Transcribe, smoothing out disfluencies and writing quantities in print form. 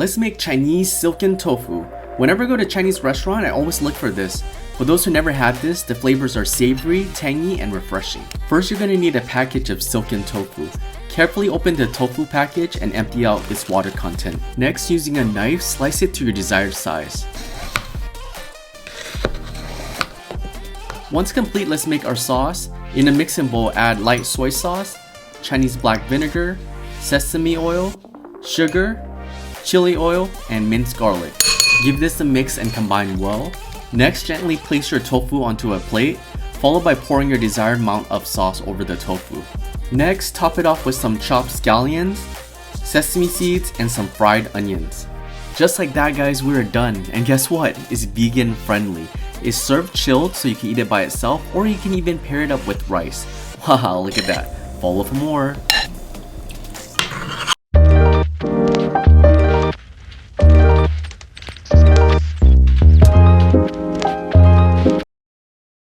Let's make Chinese silken tofu. Whenever I go to a Chinese restaurant, I always look for this. For those who never had this, the flavors are savory, tangy, and refreshing. First, you're going to need a package of silken tofu. Carefully open the tofu package and empty out its water content. Next, using a knife, slice it to your desired size. Once complete, let's make our sauce. In a mixing bowl, add light soy sauce, Chinese black vinegar, sesame oil, sugar, chili oil, and minced garlic. Give this a mix and combine well. Next, gently place your tofu onto a plate, followed by pouring your desired amount of sauce over the tofu. Next, top it off with some chopped scallions, sesame seeds, and some fried onions. Just like that, guys, we're done. And guess what? It's vegan friendly. It's served chilled so you can eat it by itself, or you can even pair it up with rice. Haha, look at that. Follow for more.